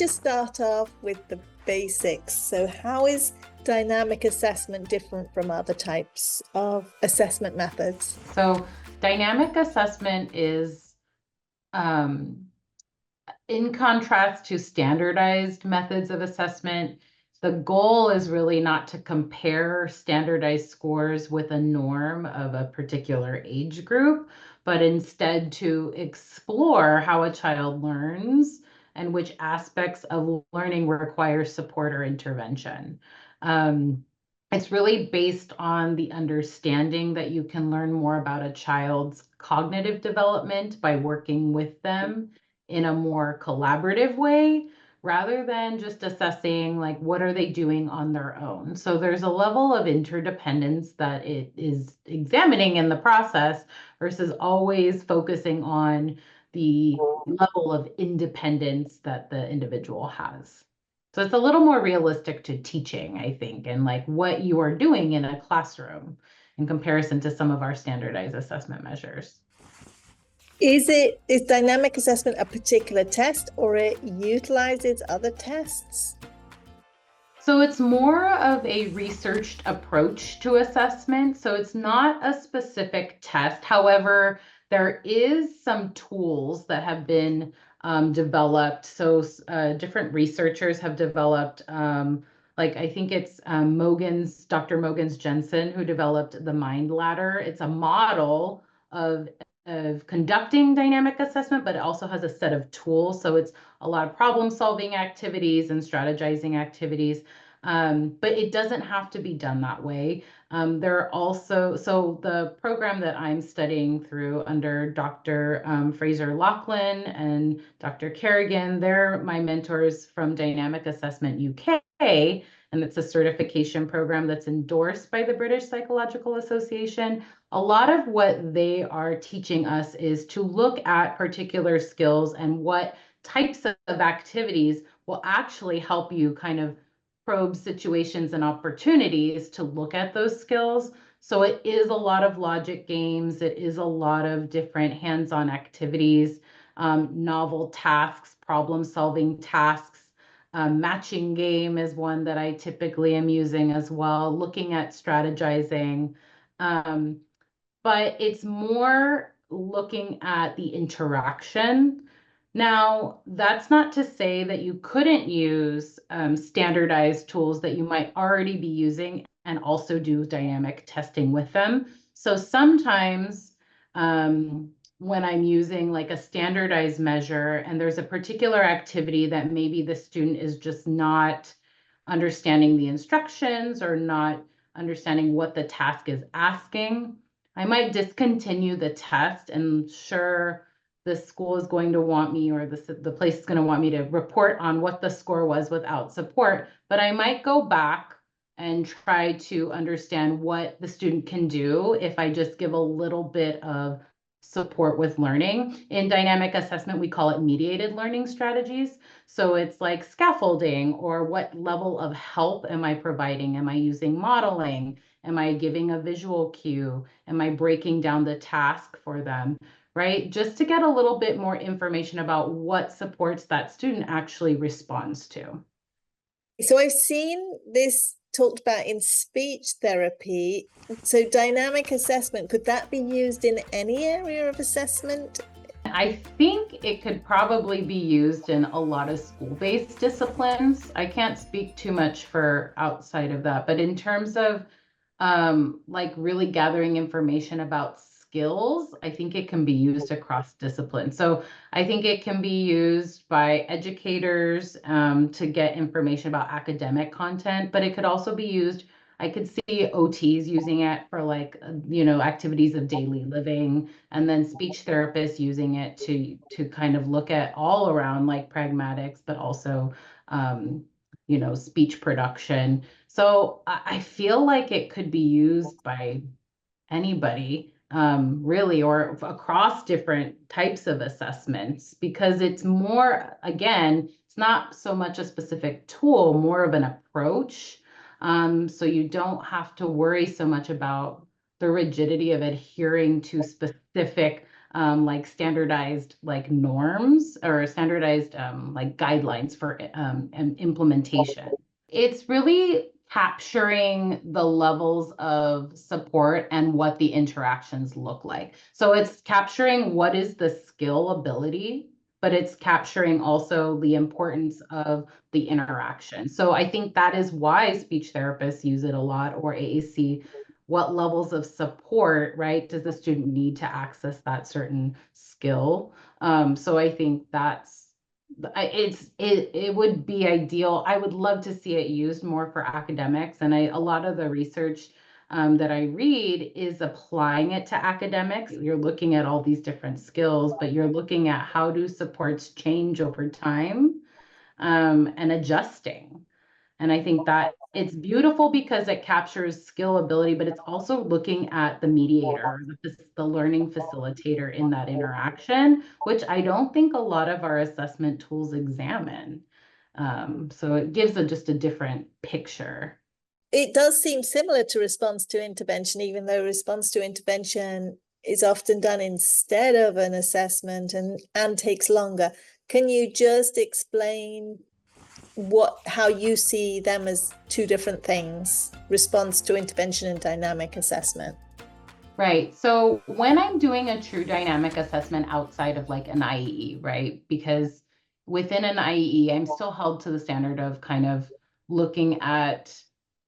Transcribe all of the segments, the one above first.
just start off with the basics. So how is dynamic assessment different from other types of assessment methods? So dynamic assessment is, in contrast to standardized methods of assessment, the goal is really not to compare standardized scores with a norm of a particular age group, but instead to explore how a child learns and which aspects of learning require support or intervention. Um, it's really based on the understanding that you can learn more about a child's cognitive development by working with them in a more collaborative way rather than just assessing like what are they doing on their own. So there's a level of interdependence that it is examining in the process versus always focusing on the level of independence that the individual has. So it's a little more realistic to teaching, I think, and like what you are doing in a classroom in comparison to some of our standardized assessment measures. Is dynamic assessment a particular test or it utilizes other tests? So it's more of a researched approach to assessment. So it's not a specific test. However, there is some tools that have been developed. So different researchers have developed, like I think it's Dr. Mogens Jensen, who developed the Mind Ladder. It's a model of conducting dynamic assessment, but it also has a set of tools. So it's a lot of problem solving activities and strategizing activities. But it doesn't have to be done that way. There are also, so the program that I'm studying through under Dr. Fraser Lachlan and Dr. Kerrigan, they're my mentors from Dynamic Assessment UK, and it's a certification program that's endorsed by the British Psychological Association. A lot of what they are teaching us is to look at particular skills and what types of activities will actually help you kind of probe situations and opportunities to look at those skills. So it is a lot of logic games. It is a lot of different hands-on activities, novel tasks, problem-solving tasks. Matching game is one that I typically am using as well, looking at strategizing. Um, but it's more looking at the interaction. Now, that's not to say that you couldn't use standardized tools that you might already be using and also do dynamic testing with them. So sometimes when I'm using like a standardized measure and there's a particular activity that maybe the student is just not understanding the instructions or not understanding what the task is asking, I might discontinue the test, and sure, the school is going to want me, or the place is going to want me to report on what the score was without support, but I might go back and try to understand what the student can do if I just give a little bit of support with learning. In dynamic assessment, we call it mediated learning strategies. So it's like scaffolding, or what level of help am I providing? Am I using modeling? Am I giving a visual cue? Am I breaking down the task for them? Right? Just to get a little bit more information about what supports that student actually responds to. So I've seen this talked about in speech therapy. So dynamic assessment, could that be used in any area of assessment? I think it could probably be used in a lot of school-based disciplines. I can't speak too much for outside of that, but in terms of like really gathering information about skills, I think it can be used across disciplines. So I think it can be used by educators to get information about academic content, but it could also be used, I could see OTs using it for like, activities of daily living, and then speech therapists using it to kind of look at all around like pragmatics, but also, speech production. So I feel like it could be used by anybody, really, or across different types of assessments, because it's more, again, it's not so much a specific tool, more of an approach. So you don't have to worry so much about the rigidity of adhering to specific like standardized like norms or standardized like guidelines for implementation. It's really capturing the levels of support and what the interactions look like. So it's capturing what is the skill ability, but it's capturing also the importance of the interaction. So I think that is why speech therapists use it a lot, or AAC. What levels of support, right, does the student need to access that certain skill? So I think it would be ideal. I would love to see it used more for academics, and a lot of the research that I read is applying it to academics. You're looking at all these different skills, but you're looking at how do supports change over time, and adjusting. And I think that it's beautiful because it captures skill ability, but it's also looking at the mediator, the learning facilitator in that interaction, which I don't think a lot of our assessment tools examine. So it gives just a different picture. It does seem similar to response to intervention, even though response to intervention is often done instead of an assessment and takes longer. Can you just explain how you see them as two different things, response to intervention and dynamic assessment? Right. So when I'm doing a true dynamic assessment outside of like an IEE, right? Because within an IEE, I'm still held to the standard of kind of looking at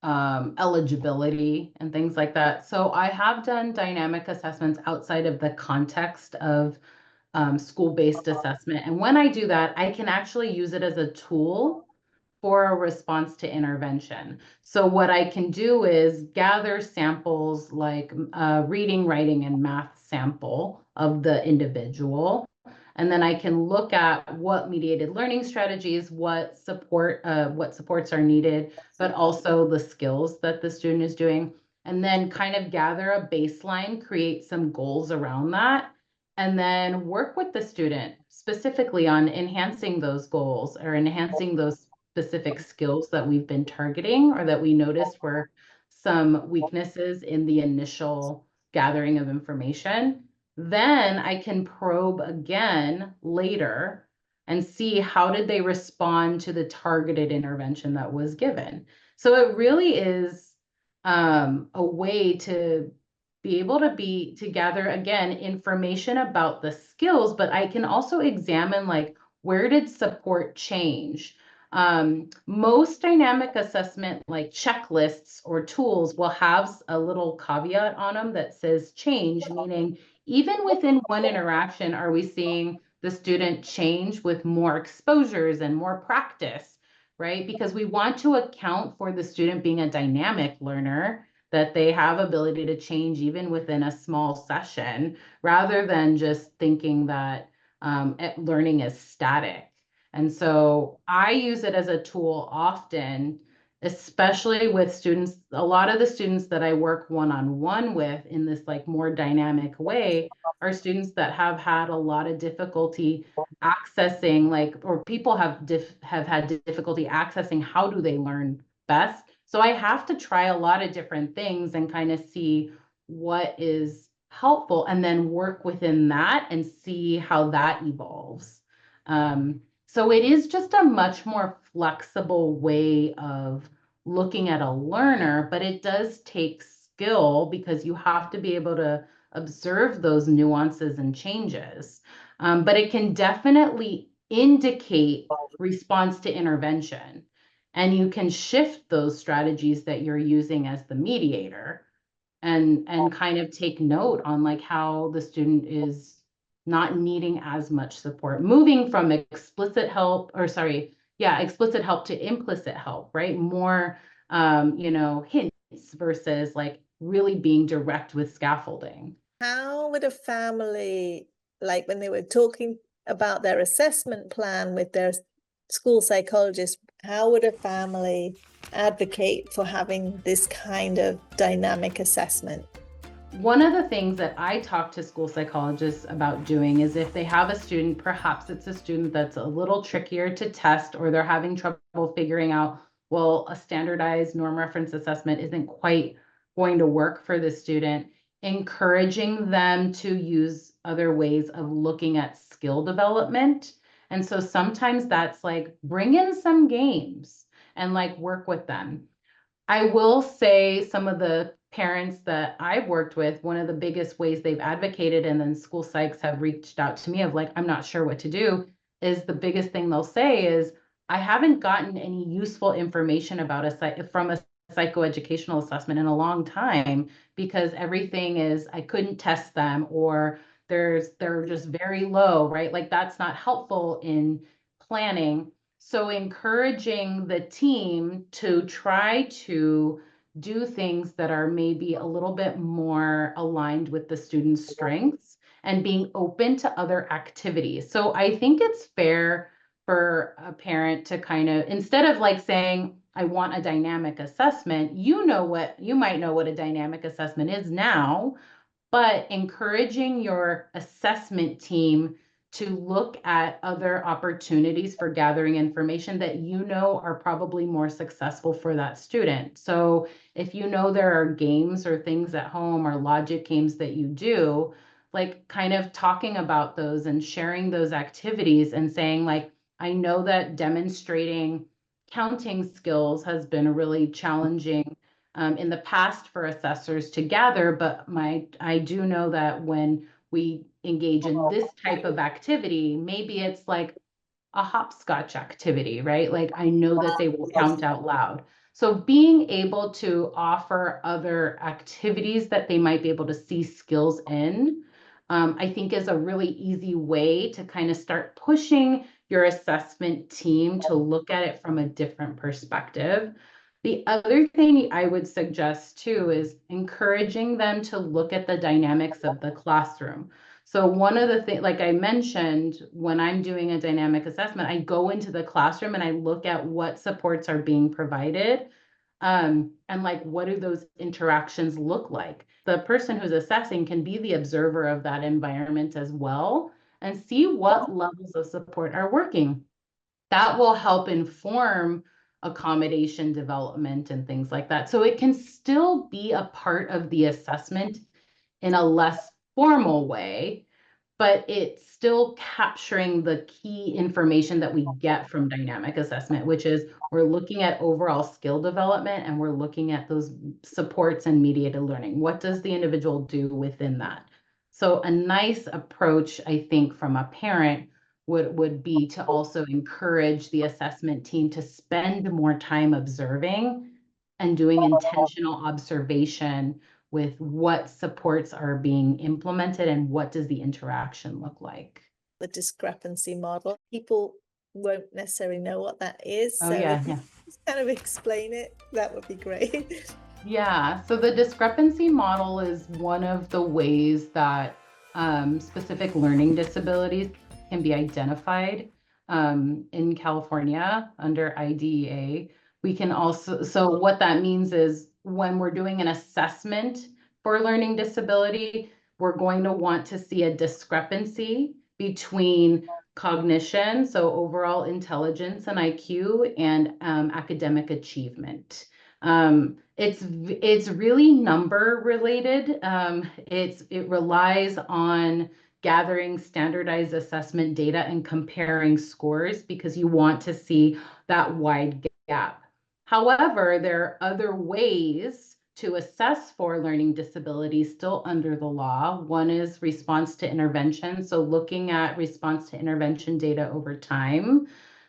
eligibility and things like that. So I have done dynamic assessments outside of the context of school-based assessment. And when I do that, I can actually use it as a tool for a response to intervention. So what I can do is gather samples like reading, writing, and math sample of the individual. And then I can look at what mediated learning strategies, what supports are needed, but also the skills that the student is doing. And then kind of gather a baseline, create some goals around that, and then work with the student specifically on enhancing those goals or enhancing those specific skills that we've been targeting or that we noticed were some weaknesses in the initial gathering of information. Then I can probe again later and see how did they respond to the targeted intervention that was given. So it really is a way to be able to gather again information about the skills, but I can also examine like where did support change. Most dynamic assessment like checklists or tools will have a little caveat on them that says change, meaning even within one interaction, are we seeing the student change with more exposures and more practice, right? Because we want to account for the student being a dynamic learner, that they have ability to change even within a small session, rather than just thinking that learning is static. And so I use it as a tool often, especially with students. A lot of the students that I work one-on-one with in this like more dynamic way are students that have had a lot of difficulty accessing, like, or people have had difficulty accessing how do they learn best. So I have to try a lot of different things and kind of see what is helpful and then work within that and see how that evolves. So it is just a much more flexible way of looking at a learner, but it does take skill because you have to be able to observe those nuances and changes. But it can definitely indicate response to intervention. And you can shift those strategies that you're using as the mediator and kind of take note on like how the student is not needing as much support, moving from explicit help, or sorry, yeah, explicit help to implicit help, right? More, hints versus like really being direct with scaffolding. How would a family, like when they were talking about their assessment plan with their school psychologist, how would a family advocate for having this kind of dynamic assessment? One of the things that I talk to school psychologists about doing is if they have a student, perhaps it's a student that's a little trickier to test, or they're having trouble figuring out, well, a standardized norm reference assessment isn't quite going to work for the student, encouraging them to use other ways of looking at skill development. And so sometimes that's like bring in some games and like work with them. I will say some of the parents that I've worked with, one of the biggest ways they've advocated, and then school psychs have reached out to me of like, I'm not sure what to do, is the biggest thing they'll say is, I haven't gotten any useful information about from a psychoeducational assessment in a long time because everything is, I couldn't test them or they're just very low, right? Like that's not helpful in planning. So encouraging the team to try to do things that are maybe a little bit more aligned with the student's strengths and being open to other activities. So I think it's fair for a parent to kind of, instead of like saying, I want a dynamic assessment, you might know what a dynamic assessment is now, but encouraging your assessment team to look at other opportunities for gathering information that you know are probably more successful for that student. So if you know there are games or things at home or logic games that you do, like kind of talking about those and sharing those activities and saying like, I know that demonstrating counting skills has been really challenging in the past for assessors to gather, but I do know that when we engage in this type of activity, maybe it's like a hopscotch activity, right? Like I know that they will count out loud. So being able to offer other activities that they might be able to see skills in, I think is a really easy way to kind of start pushing your assessment team to look at it from a different perspective. The other thing I would suggest too is encouraging them to look at the dynamics of the classroom. So one of the things, like I mentioned, when I'm doing a dynamic assessment, I go into the classroom and I look at what supports are being provided. And like, what do those interactions look like? The person who's assessing can be the observer of that environment as well and see what levels of support are working. That will help inform accommodation development and things like that. So it can still be a part of the assessment in a less formal way, but it's still capturing the key information that we get from dynamic assessment, which is we're looking at overall skill development and we're looking at those supports and mediated learning. What does the individual do within that? So a nice approach, I think, from a parent would be to also encourage the assessment team to spend more time observing and doing intentional observation with what supports are being implemented and what does the interaction look like. The discrepancy model. People won't necessarily know what that is. Oh, so yeah, if you just kind of explain it, that would be great. Yeah, so the discrepancy model is one of the ways that specific learning disabilities can be identified in California under IDEA. We can also, so what that means is when we're doing an assessment for learning disability, we're going to want to see a discrepancy between cognition, so overall intelligence and IQ, and academic achievement. It's really number related. It relies on gathering standardized assessment data and comparing scores because you want to see that wide gap. However, there are other ways to assess for learning disabilities still under the law. One is response to intervention. So looking at response to intervention data over time,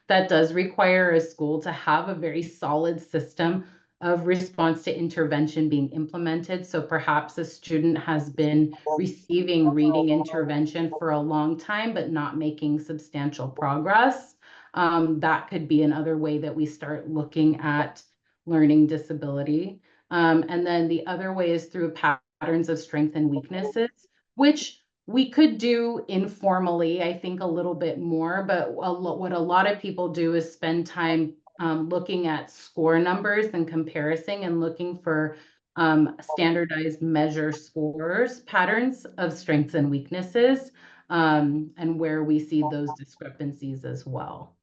that does require a school to have a very solid system of response to intervention being implemented. So perhaps a student has been receiving reading intervention for a long time, but not making substantial progress. That could be another way that we start looking at learning disability. And then the other way is through patterns of strength and weaknesses, which we could do informally, I think a little bit more, but what a lot of people do is spend time looking at score numbers and comparison and looking for standardized measure scores, patterns of strengths and weaknesses, and where we see those discrepancies as well.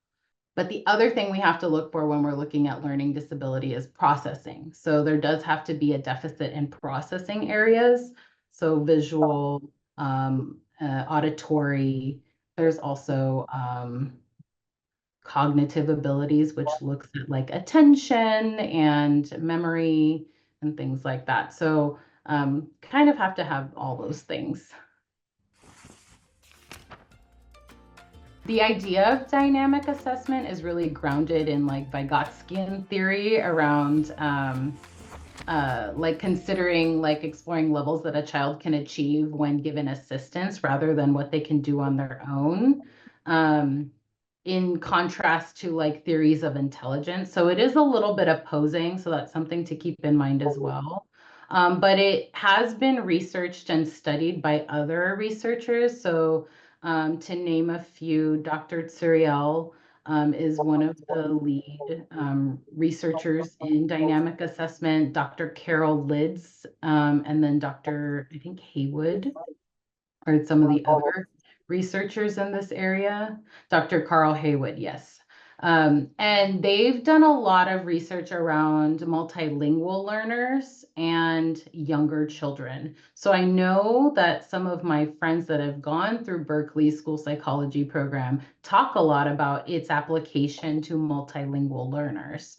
But the other thing we have to look for when we're looking at learning disability is processing. So there does have to be a deficit in processing areas. So visual, auditory. There's also cognitive abilities, which looks at like attention and memory and things like that. So kind of have to have all those things. The idea of dynamic assessment is really grounded in like Vygotskian theory around like considering like exploring levels that a child can achieve when given assistance rather than what they can do on their own. In contrast to like theories of intelligence. So it is a little bit opposing. So that's something to keep in mind as well. But it has been researched and studied by other researchers. So to name a few, Dr. Tsuriel is one of the lead researchers in dynamic assessment, Dr. Carol Lids, and then Dr. I think Haywood are some of the other researchers in this area. Dr. Carl Haywood, yes. And they've done a lot of research around multilingual learners and younger children. So I know that some of my friends that have gone through Berkeley School Psychology program talk a lot about its application to multilingual learners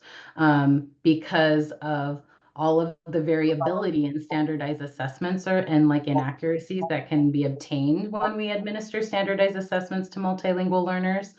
because of all of the variability in standardized assessments and like inaccuracies that can be obtained when we administer standardized assessments to multilingual learners.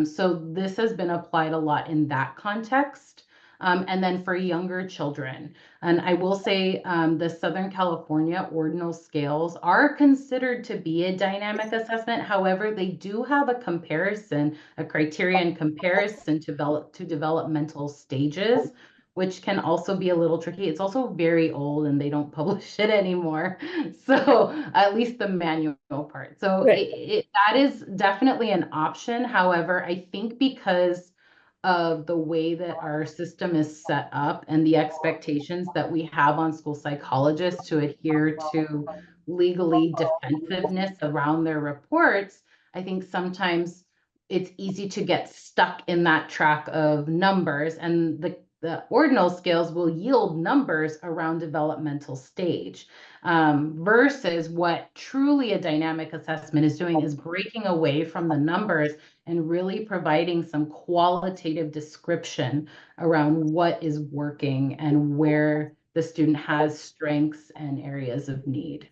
So this has been applied a lot in that context. And then for younger children. And I will say the Southern California ordinal scales are considered to be a dynamic assessment. However, they do have a comparison, a criterion comparison to developmental stages, which can also be a little tricky. It's also very old and they don't publish it anymore. So at least the manual part. So Right. that is definitely an option. However, I think because of the way that our system is set up and the expectations that we have on school psychologists to adhere to legally defensiveness around their reports, I think sometimes it's easy to get stuck in that track of numbers, and the ordinal scales will yield numbers around developmental stage, versus what truly a dynamic assessment is doing is breaking away from the numbers and really providing some qualitative description around what is working and where the student has strengths and areas of need.